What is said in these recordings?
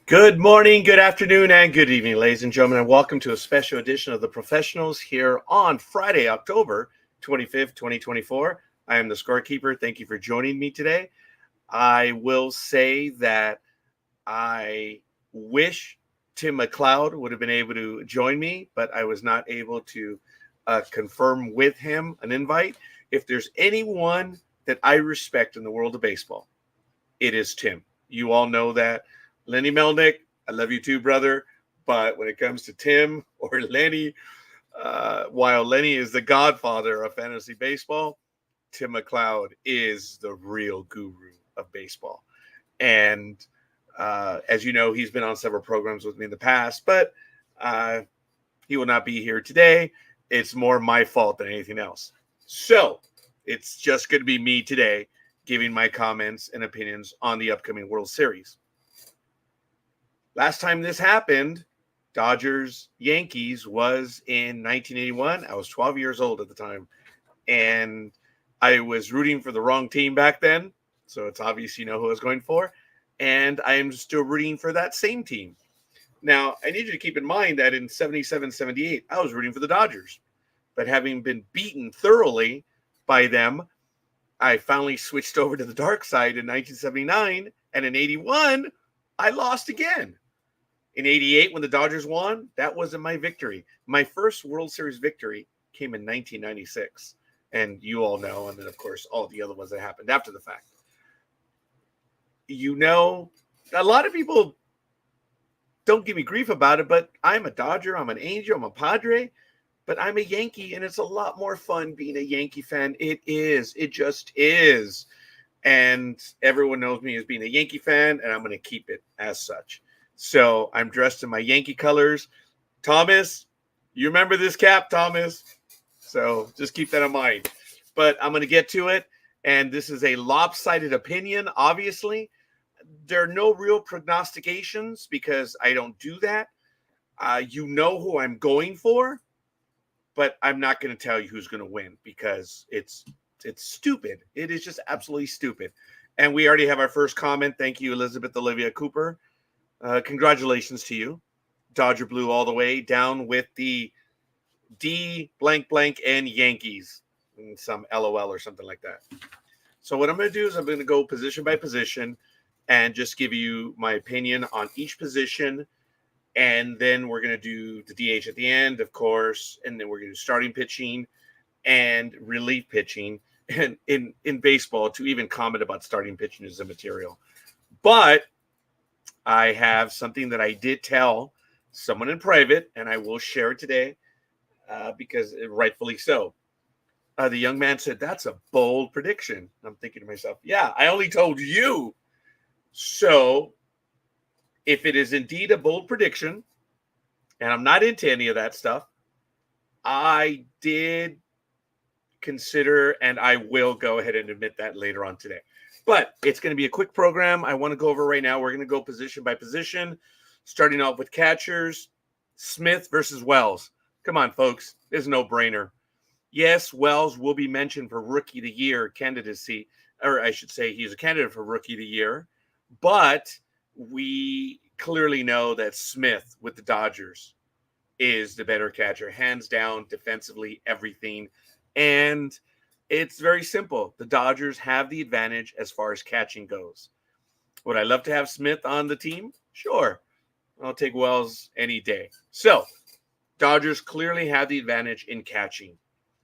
Good morning, good afternoon, and good evening, ladies and gentlemen, and welcome to a special edition of The Professionals here on Friday, October 25th, 2024. I am the Scorekeeper. Thank you for joining me today. I will say that I wish Tim McLeod would have been able to join me, but I was not able to confirm with him an invite. If there's anyone that I respect in the world of baseball, it is Tim. You all know that. Lenny Melnick, I love you too, brother. But when it comes to Tim or Lenny, while Lenny is the godfather of fantasy baseball, Tim McLeod is the real guru of baseball. And as you know, he's been on several programs with me in the past, but he will not be here today. It's more my fault than anything else. So it's just going to be me today giving my comments and opinions on the upcoming World Series. Last time this happened, Dodgers Yankees, was in 1981. I was 12 years old at the time, and I was rooting for the wrong team back then. So it's obvious you know who I was going for. And I am still rooting for that same team. Now, I need you to keep in mind that in 77, 78, I was rooting for the Dodgers. But having been beaten thoroughly by them, I finally switched over to the dark side in 1979. And in 81, I lost again. In 88, when the Dodgers won, that wasn't my victory. My first World Series victory came in 1996. And you all know, and then, of course, all the other ones that happened after the fact. You know, a lot of people don't give me grief about it, but I'm a Dodger, I'm an Angel, I'm a Padre, but I'm a Yankee, and it's a lot more fun being a Yankee fan. It is. It just is. And everyone knows me as being a Yankee fan, and I'm going to keep it as such. So I'm dressed in my Yankee colors. Thomas, you remember this cap, Thomas? So just keep that in mind. But I'm going to get to it. And this is a lopsided opinion, obviously. There are no real prognostications because I don't do that. You know who I'm going for, but I'm not going to tell you who's going to win because it's stupid. It is just absolutely stupid. And we already have our first comment. Thank you, Elizabeth Olivia Cooper. Congratulations to you. Dodger Blue all the way, down with the D blank blank and Yankees. And some LOL or something like that. So what I'm going to do is I'm going to go position by position and just give you my opinion on each position. And then we're going to do the DH at the end, of course. And then we're going to do starting pitching and relief pitching. And in baseball, to even comment about starting pitching is immaterial. But I have something that I did tell someone in private, and I will share it today because rightfully so. The young man said, "That's a bold prediction." I'm thinking to myself, yeah, I only told you. So if it is indeed a bold prediction, and I'm not into any of that stuff, I did consider, and I will go ahead and admit that later on today. But it's going to be a quick program. I want to go over right now. We're going to go position by position, starting off with catchers. Smith versus Wells. Come on, folks. It's a no-brainer. Yes, Wells will be mentioned for Rookie of the Year candidacy, or I should say he's a candidate for Rookie of the Year. But we clearly know that Smith with the Dodgers is the better catcher, hands down, defensively, everything. And it's very simple. The Dodgers have the advantage as far as catching goes. Would I love to have Smith on the team? Sure. I'll take Wells any day. So, Dodgers clearly have the advantage in catching.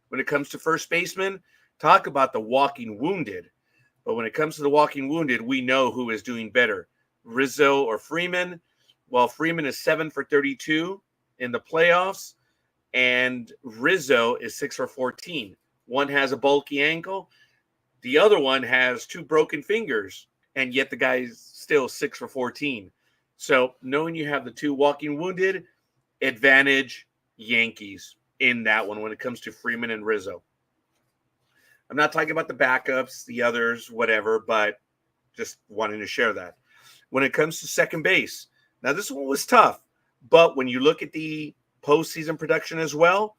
When it comes to first baseman, talk about the walking wounded. But when it comes to the walking wounded, we know who is doing better, Rizzo or Freeman. Well, Freeman is 7 for 32 in the playoffs, and Rizzo is 6 for 14. One has a bulky ankle. The other one has 2 broken fingers, and yet the guy's still 6 for 14. So knowing you have the 2 walking wounded, advantage Yankees in that one when it comes to Freeman and Rizzo. I'm not talking about the backups, the others, whatever, but just wanting to share that. When it comes to second base, now this one was tough, but when you look at the postseason production as well,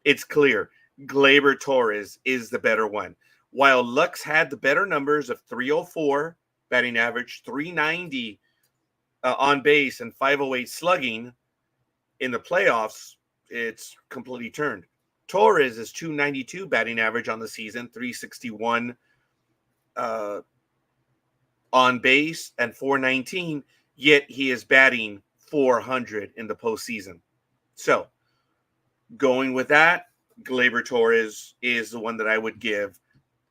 it's clear. Gleyber Torres is the better one. While Lux had the better numbers of 304 batting average, 390 on base and 508 slugging in the playoffs, it's completely turned. Torres is 292 batting average on the season, 361 on base, and 419, yet he is batting 400 in the postseason. So, going with that, Gleyber Torres is the one that I would give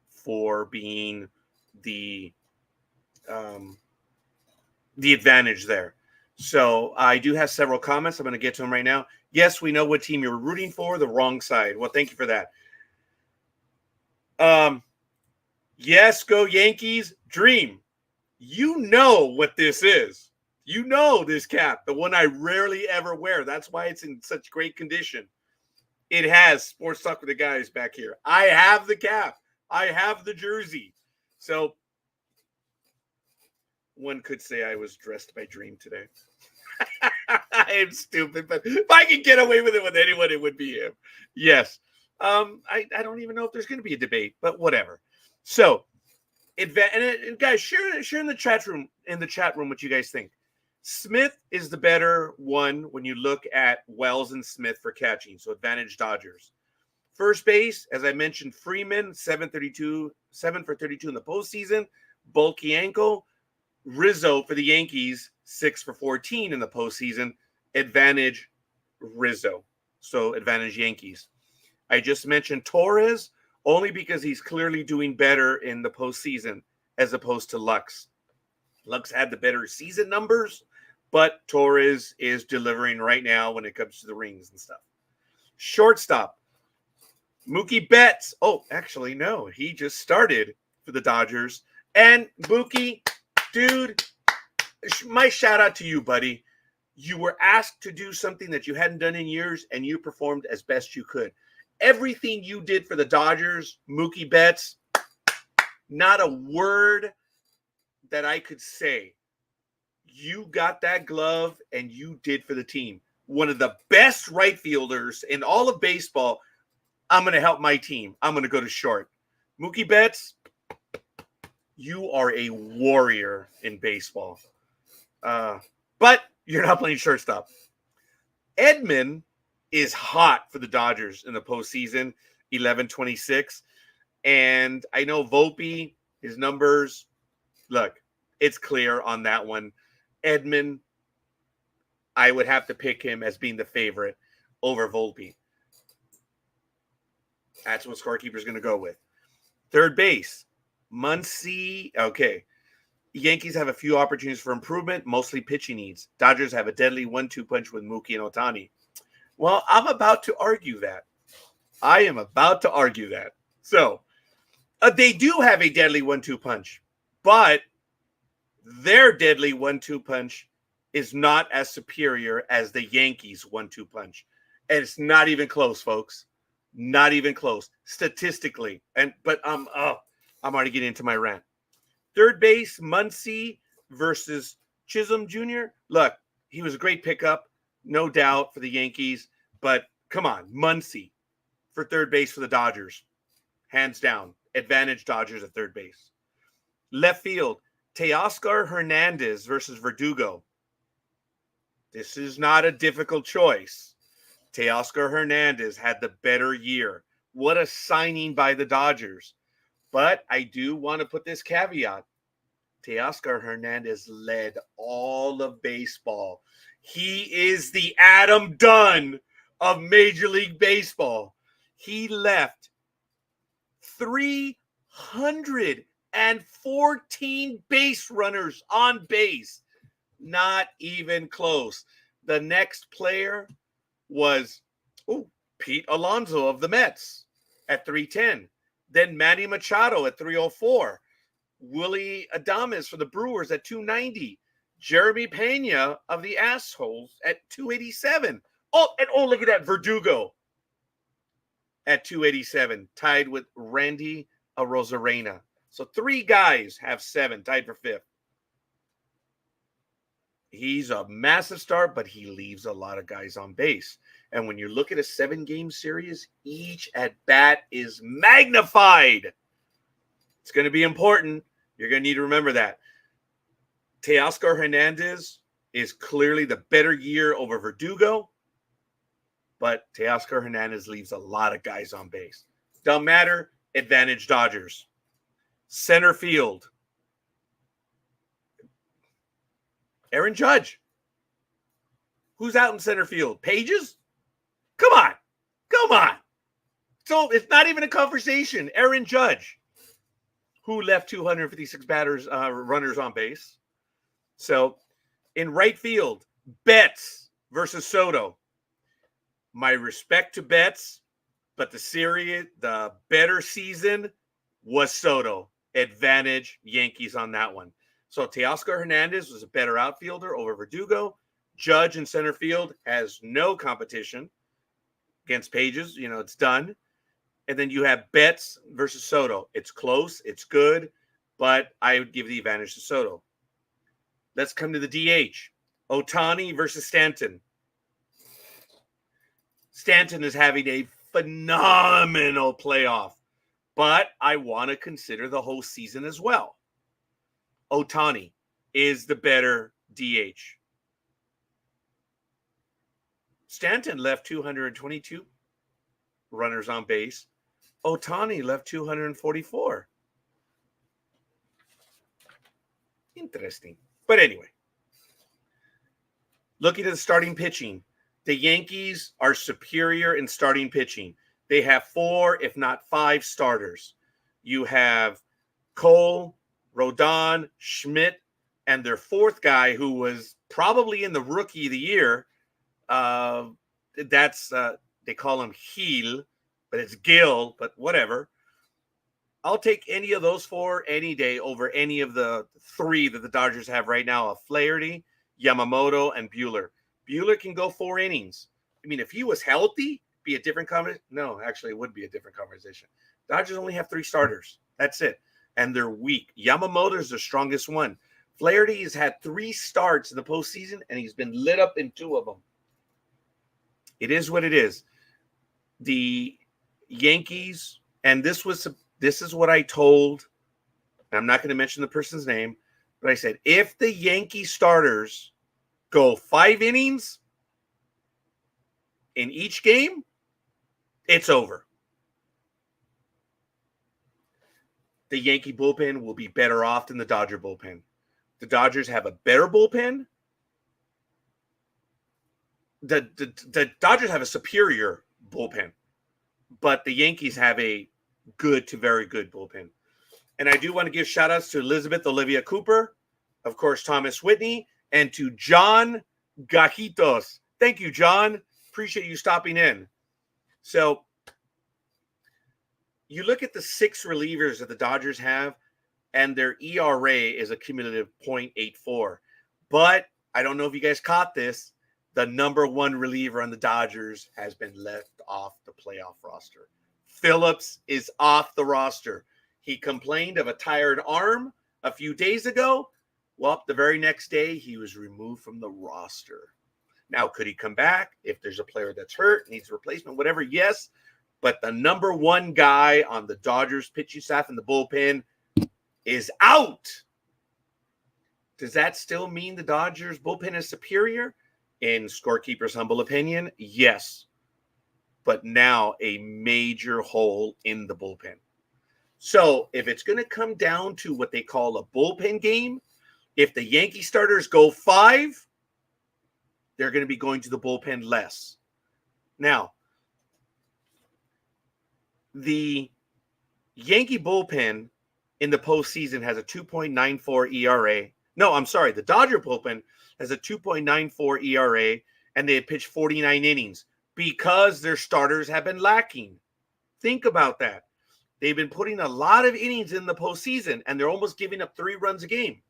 for being the advantage there. So I do have several comments. I'm going to get to them right now. Yes, we know what team you're rooting for. The wrong side. Well, thank you for that. Yes, go Yankees. Dream. You know what this is. You know this cap, the one I rarely ever wear. That's why it's in such great condition. It has Sports Talk with the Guys back here. I have the cap. I have the jersey. So one could say I was dressed by Dream today. I am stupid, but if I could get away with it with anyone, it would be him. Yes. I don't even know if there's going to be a debate, but whatever. So, and guys, share in the chat room what you guys think. Smith is the better one when you look at Wells and Smith for catching. So advantage Dodgers. First base, as I mentioned, Freeman, 7 for 32 in the postseason. Bulky ankle. Rizzo for the Yankees, 6 for 14 in the postseason. Advantage Rizzo. So advantage Yankees. I just mentioned Torres only because he's clearly doing better in the postseason as opposed to Lux. Lux had the better season numbers, but Torres is delivering right now when it comes to the rings and stuff. Shortstop, Mookie Betts. Oh, actually, no. He just started for the Dodgers. And Mookie, dude, my shout out to you, buddy. You were asked to do something that you hadn't done in years, and you performed as best you could. Everything you did for the Dodgers, Mookie Betts, not a word that I could say. You got that glove, and you did for the team. One of the best right fielders in all of baseball. I'm going to help my team. I'm going to go to short. Mookie Betts, you are a warrior in baseball. But you're not playing shortstop. Edman is hot for the Dodgers in the postseason, 11-26. And I know Volpe, his numbers, look, it's clear on that one. Edman, I would have to pick him as being the favorite over Volpe. That's what Scorekeeper is going to go with. Third base, Muncy. Okay. Yankees have a few opportunities for improvement, mostly pitching needs. Dodgers have a deadly 1-2 punch with Mookie and Ohtani. Well, I'm about to argue that. I am about to argue that. So, they do have a deadly 1-2 punch, but their deadly 1-2 punch is not as superior as the Yankees 1-2 punch. And it's not even close, folks. Not even close. Statistically. But I'm already getting into my rant. Third base, Muncy versus Chisholm Jr. Look, he was a great pickup, no doubt, for the Yankees. But come on, Muncy for third base for the Dodgers. Hands down. Advantage Dodgers at third base. Left field, Teoscar Hernandez versus Verdugo. This is not a difficult choice. Teoscar Hernandez had the better year. What a signing by the Dodgers. But I do want to put this caveat. Teoscar Hernandez led all of baseball. He is the Adam Dunn of Major League Baseball. He left 314 base runners on base. Not even close. The next player was Pete Alonso of the Mets at 310. Then Manny Machado at 304. Willie Adames for the Brewers at 290. Jeremy Pena of the Assholes at 287. Look at that. Verdugo at 287, tied with Randy Arozarena. So 3 guys have 7, tied for 5th. He's a massive star, but he leaves a lot of guys on base. And when you look at a 7-game series, each at bat is magnified. It's going to be important. You're going to need to remember that. Teoscar Hernandez is clearly the better year over Verdugo, but Teoscar Hernandez leaves a lot of guys on base. Don't matter, advantage Dodgers. Center field, Aaron Judge. Who's out in center field? Pages? Come on. Come on. So it's not even a conversation. Aaron Judge, who left 256 runners on base. So in right field, Betts versus Soto. My respect to Betts, but the better season was Soto. Advantage Yankees on that one. So Teoscar Hernandez was a better outfielder over Verdugo. Judge in center field has no competition against Pages. It's done. And then you have Betts versus Soto. It's close. It's good. But I would give the advantage to Soto. Let's come to the DH. Ohtani versus Stanton. Stanton is having a phenomenal playoff. But I want to consider the whole season as well. Ohtani is the better DH. Stanton left 222 runners on base. Ohtani left 244. Interesting. But anyway, looking at the starting pitching, the Yankees are superior in starting pitching. They have 4, if not 5 starters. You have Cole, Rodon, Schmidt, and their 4th guy who was probably in the Rookie of the Year. They call him Heel, but it's Gill, but whatever. I'll take any of those 4 any day over any of the 3 that the Dodgers have right now of Flaherty, Yamamoto, and Buehler. Buehler can go 4 innings. I mean, if he was healthy, be a different conversation. No, actually, it would be a different conversation. Dodgers only have 3 starters. That's it. And they're weak. Yamamoto is the strongest one. Flaherty has had 3 starts in the postseason, and he's been lit up in 2 of them. It is what it is. The Yankees, and this is what I told, I'm not going to mention the person's name, but I said, if the Yankee starters go 5 innings in each game, it's over. The Yankee bullpen will be better off than the Dodger bullpen. The Dodgers have a better bullpen. The Dodgers have a superior bullpen, but the Yankees have a good to very good bullpen. And I do want to give shout outs to Elizabeth Olivia Cooper, of course, Thomas Whitney, and to John Gajitos. Thank you, John. Appreciate you stopping in. So you look at the 6 relievers that the Dodgers have, and their ERA is a cumulative 0.84. But I don't know if you guys caught this. The number 1 reliever on the Dodgers has been left off the playoff roster. Phillips is off the roster. He complained of a tired arm a few days ago. Well, the very next day, he was removed from the roster. Now, could he come back if there's a player that's hurt, needs a replacement, whatever? Yes. But the number 1 guy on the Dodgers pitching staff in the bullpen is out. Does that still mean the Dodgers bullpen is superior? In Scorekeeper's humble opinion, yes. But now a major hole in the bullpen. So if it's going to come down to what they call a bullpen game, if the Yankee starters go 5, they're going to be going to the bullpen less. Now, the Yankee bullpen in the postseason has a 2.94 ERA. No, I'm sorry. The Dodger bullpen has a 2.94 ERA, and they have pitched 49 innings because their starters have been lacking. Think about that. They've been putting a lot of innings in the postseason, and they're almost giving up 3 runs a game.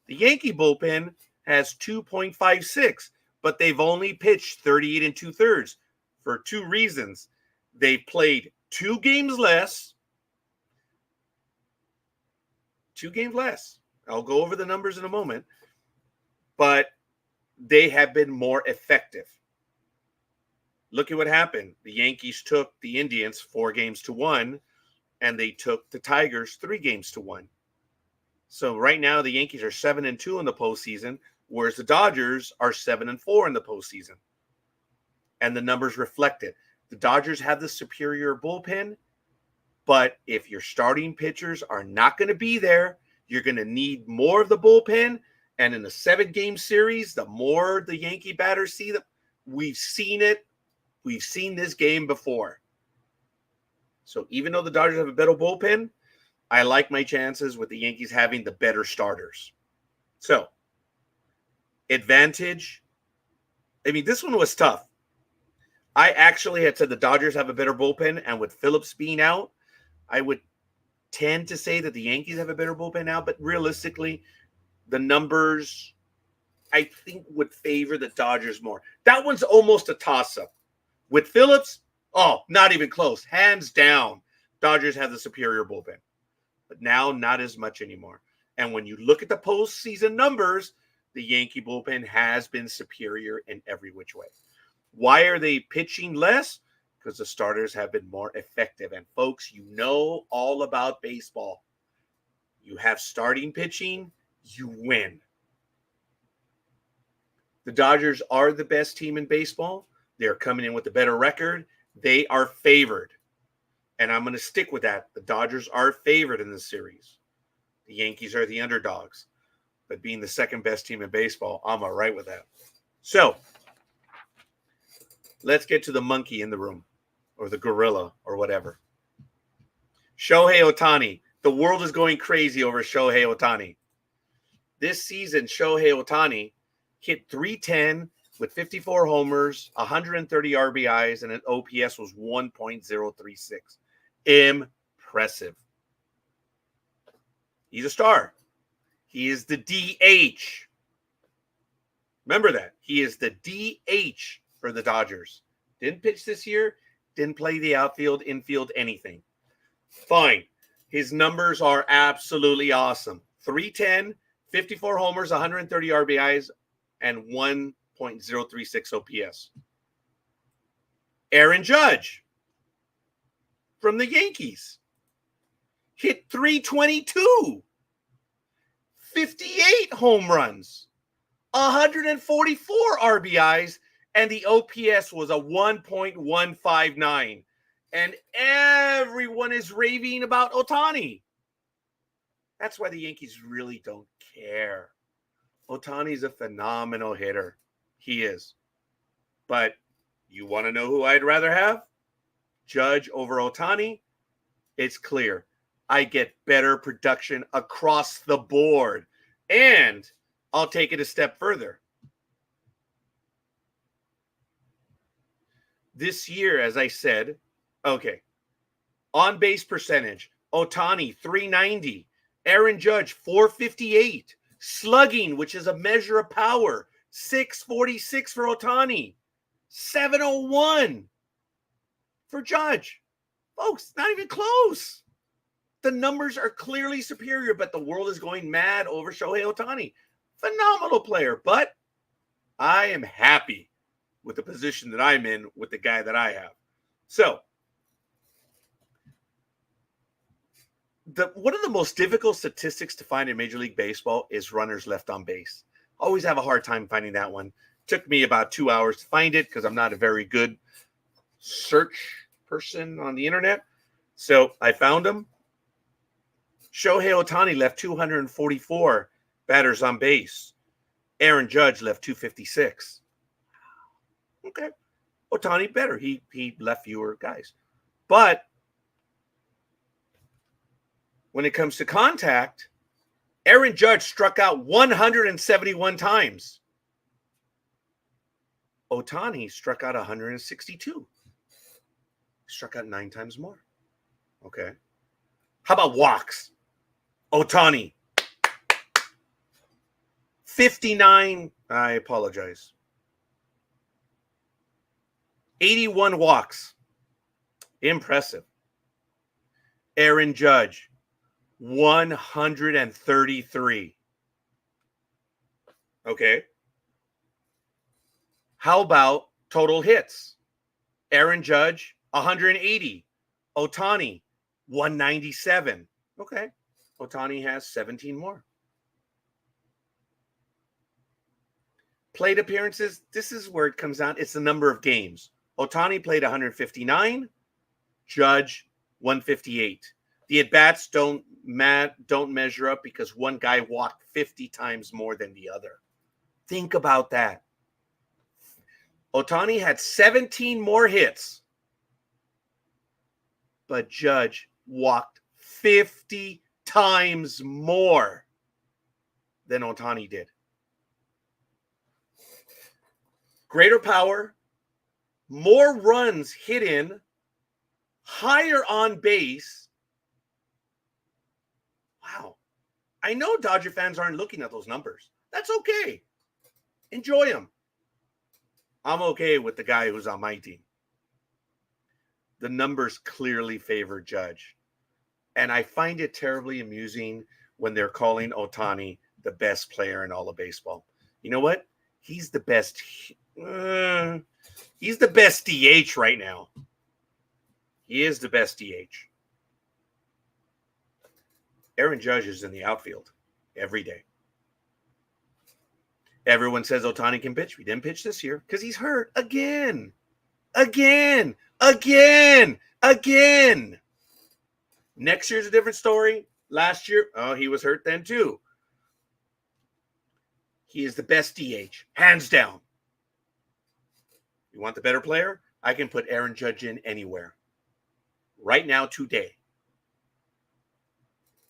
The Yankee bullpen has 2.56, but they've only pitched 38 2/3 for 2 reasons. They've played 2 games less. 2 games less. I'll go over the numbers in a moment. But they have been more effective. Look at what happened. The Yankees took the Indians 4-1, and they took the Tigers 3-1. So right now, the Yankees are 7-2 in the postseason, whereas the Dodgers are 7-4 in the postseason. And the numbers reflect it. The Dodgers have the superior bullpen, but if your starting pitchers are not going to be there, you're going to need more of the bullpen. And in a 7-game series, the more the Yankee batters see them, we've seen it. We've seen this game before. So even though the Dodgers have a better bullpen, I like my chances with the Yankees having the better starters. So, advantage. I mean, this one was tough. I actually had said the Dodgers have a better bullpen, and with Phillips being out, I would tend to say that the Yankees have a better bullpen now, but realistically, the numbers, I think, would favor the Dodgers more. That one's almost a toss-up. With Phillips, not even close. Hands down, Dodgers have the superior bullpen. But now, not as much anymore. And when you look at the postseason numbers, the Yankee bullpen has been superior in every which way. Why are they pitching less? Because the starters have been more effective. And folks, you know all about baseball. You have starting pitching, you win. The Dodgers are the best team in baseball. They're coming in with a better record. They are favored. And I'm going to stick with that. The Dodgers are favored in this series. The Yankees are the underdogs. But being the second best team in baseball, I'm all right with that. So, let's get to the monkey in the room, or the gorilla, or whatever. Shohei Ohtani. The world is going crazy over Shohei Ohtani. This season, Shohei Ohtani hit .310 with 54 homers, 130 RBIs, and an OPS was 1.036. Impressive. He's a star. He is the DH. Remember that. He is the DH for the Dodgers. Didn't pitch this year. Didn't play the outfield, infield, anything. Fine. His numbers are absolutely awesome. .310, 54 homers, 130 RBIs, and 1.036 OPS. Aaron Judge from the Yankees hit .322, 58 home runs, 144 RBIs, and the OPS was a 1.159. And everyone is raving about Ohtani. That's why the Yankees really don't care. Ohtani's a phenomenal hitter. He is. But you want to know who I'd rather have? Judge over Ohtani? It's clear. I get better production across the board. And I'll take it a step further. This year, as I said, on base percentage, Ohtani 390, Aaron Judge 458, slugging, which is a measure of power, 646 for Ohtani, 701 for Judge. Folks, not even close. The numbers are clearly superior, but the world is going mad over Shohei Ohtani. Phenomenal player, but I am happy with the position that I'm in with the guy that I have. So, one of the most difficult statistics to find in Major League Baseball is runners left on base. Always have a hard time finding that one. Took me about 2 hours to find it because I'm not a very good search person on the internet. So I found them. Shohei Ohtani left 244 batters on base. Aaron Judge left 256. Okay. Ohtani better. He left fewer guys. But when it comes to contact, Aaron Judge struck out 171 times. Ohtani struck out 162. Struck out 9 times more. Okay. How about walks? Ohtani. 59. I apologize. 81 walks. Impressive. Aaron Judge. 133. Okay. How about total hits? Aaron Judge, 180. Ohtani, 197. Okay. Ohtani has 17 more. Plate appearances, this is where it comes down. It's the number of games. Ohtani played 159, Judge 158. The at-bats don't measure up because one guy walked 50 times more than the other. Think about that. Ohtani had 17 more hits, but Judge walked 50 times more than Ohtani did. Greater power, more runs hit in, higher on base. Wow. I know Dodger fans aren't looking at those numbers. That's okay. Enjoy them. I'm okay with the guy who's on my team. The numbers clearly favor Judge. And I find it terribly amusing when they're calling Ohtani the best player in all of baseball. You know what? He's the best. He's the best DH right now. He is the best DH. Aaron Judge is in the outfield every day. Everyone says Ohtani can pitch. We didn't pitch this year because he's hurt again. Next year's a different story. Last year, he was hurt then too. He is the best DH, hands down. You want the better player? I can put Aaron Judge in anywhere. Right now, today.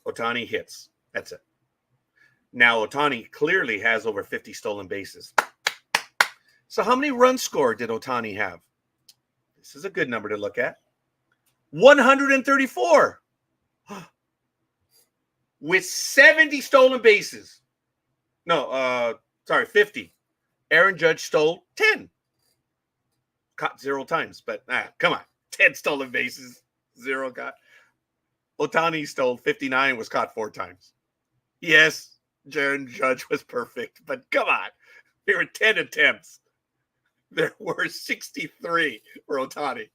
Ohtani hits. That's it. Now, Ohtani clearly has over 50 stolen bases. So how many runs scored did Ohtani have? This is a good number to look at. 134. With 70 stolen bases. No, 50. Aaron Judge stole 10. Caught 0 times, but come on. 10 stolen bases, 0 caught. Ohtani stole 59, was caught 4 times. Yes, Aaron Judge was perfect, but come on. There were 10 attempts. There were 63 for Ohtani.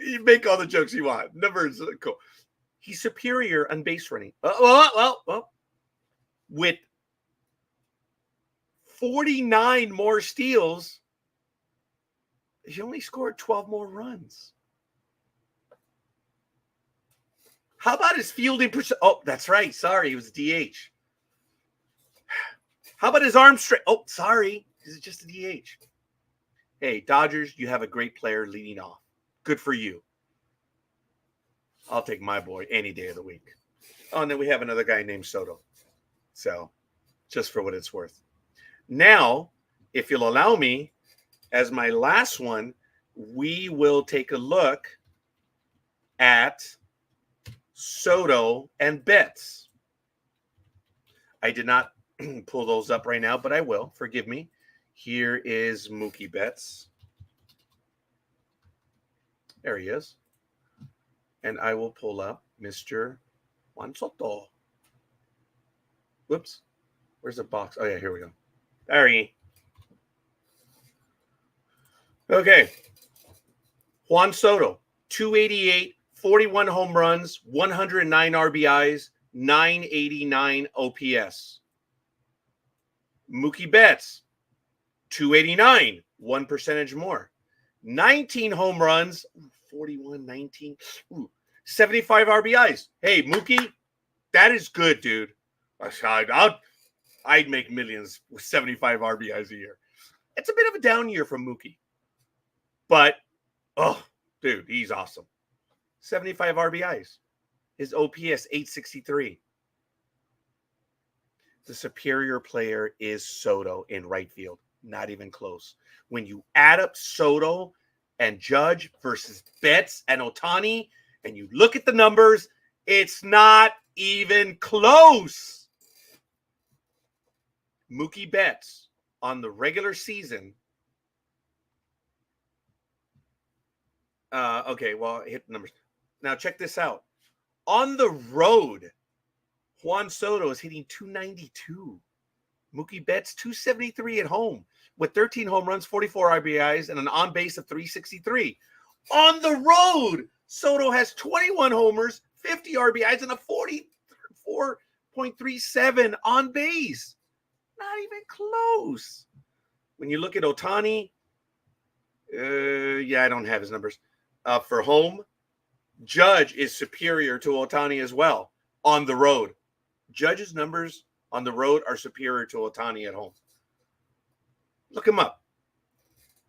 You make all the jokes you want. Numbers are cool. He's superior on base running. With 49 more steals, he only scored 12 more runs. How about his fielding percent? Oh, that's right. Sorry, he was DH. How about his arm strength? Oh, sorry. This is just a DH. Hey, Dodgers, you have a great player leading off. Good for you. I'll take my boy any day of the week. Oh, and then we have another guy named Soto. So, just for what it's worth. Now, if you'll allow me, as my last one, we will take a look at Soto and Betts. I did not pull those up right now, but I will. Forgive me. Here is Mookie Betts. There he is. And I will pull up Mr. Juan Soto. Whoops. Where's the box? Oh, yeah, here we go. There he. Okay. Juan Soto, 288, 41 home runs, 109 RBIs, 989 OPS. Mookie Betts, 289, 1 percentage more. 19 home runs, 41, 19, 75 RBIs. Hey, Mookie, that is good, dude. I'd make millions with 75 RBIs a year. It's a bit of a down year from Mookie. But, dude, he's awesome. 75 RBIs. His OPS, 863. The superior player is Soto in right field. Not even close. When you add up Soto and Judge versus Betts and Ohtani, and you look at the numbers, it's not even close. Mookie Betts on the regular season. Okay, well, hit the numbers. Now, check this out. On the road, Juan Soto is hitting 292. Mookie Betts, 273 at home with 13 home runs, 44 RBIs, and an on-base of 363. On the road, Soto has 21 homers, 50 RBIs, and a 44.37 on base. Not even close. when you look at Ohtani, I don't have his numbers. For home, Judge is superior to Ohtani as well on the road. Judge's numbers on the road are superior to Ohtani at home. Look him up.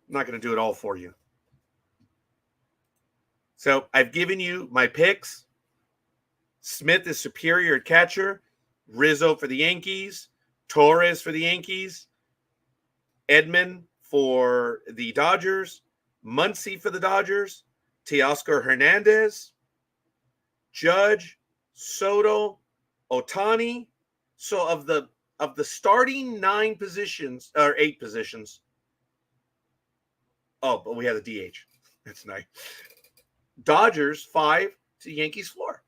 I'm not going to do it all for you. So I've given you my picks. Smith is superior at catcher. Rizzo for the Yankees. Torres for the Yankees. Edman for the Dodgers. Muncy for the Dodgers. Teoscar Hernandez. Judge. Soto. Ohtani. So of the starting 9 positions, or 8 positions. Oh, but we have the DH. That's nice. Dodgers 5 to Yankees 4.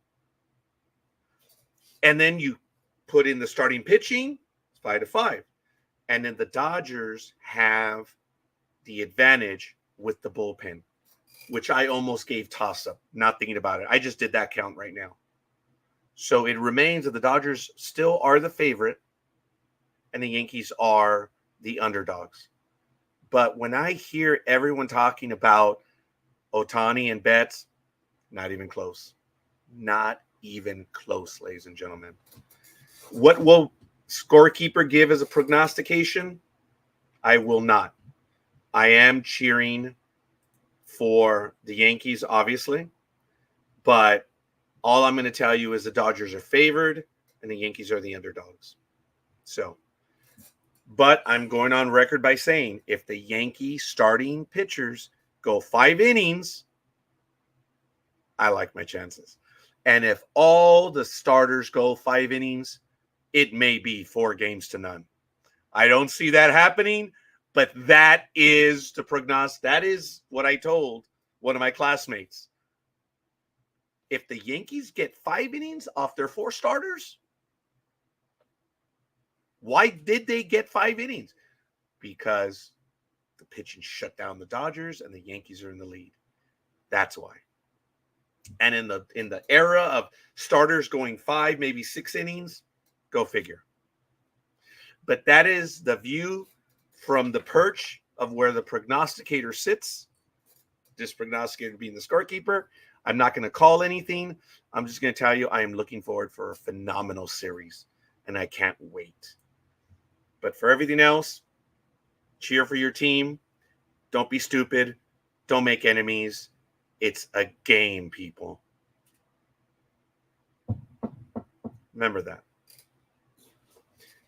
And then you put in the starting pitching, 5-5. And then the Dodgers have the advantage with the bullpen, which I almost gave toss-up, not thinking about it. I just did that count right now. So it remains that the Dodgers still are the favorite and the Yankees are the underdogs. But when I hear everyone talking about Ohtani and Betts, not even close. Not even close, ladies and gentlemen. What will Scorekeeper give as a prognostication? I will not. I am cheering for the Yankees, obviously. But all I'm going to tell you is the Dodgers are favored and the Yankees are the underdogs. So, but I'm going on record by saying if the Yankee starting pitchers go 5 innings, I like my chances. And if all the starters go 5 innings, it may be 4-0. I don't see that happening, but that is the prognostic. That is what I told one of my classmates. If the Yankees get 5 innings off their 4 starters, why did they get 5 innings? Because the pitching shut down the Dodgers and the Yankees are in the lead. That's why. And in the era of starters going 5, maybe 6 innings, go figure. But that is the view from the perch of where the prognosticator sits. This prognosticator being the Scorekeeper. I'm not going to call anything. I'm just going to tell you I am looking forward for a phenomenal series, and I can't wait. But for everything else, cheer for your team. Don't be stupid. Don't make enemies. It's a game, people. Remember that.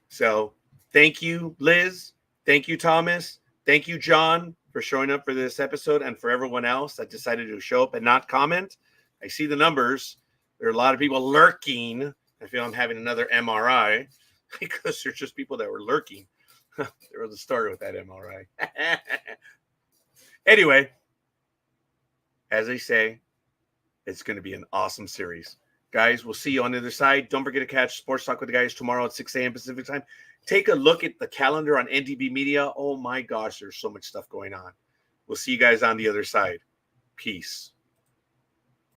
So thank you, Liz. Thank you, Thomas. Thank you, John, for showing up for this episode, and for everyone else that decided to show up and not comment. I see the numbers. There are a lot of people lurking. I feel I'm having another MRI because there's just people that were lurking. There was a story with that MRI. Anyway, as I say, it's going to be an awesome series. Guys, we'll see you on the other side. Don't forget to catch Sports Talk with the Guys tomorrow at 6 a.m. Pacific time. Take a look at the calendar on NDB Media. Oh, my gosh, there's so much stuff going on. We'll see you guys on the other side. Peace.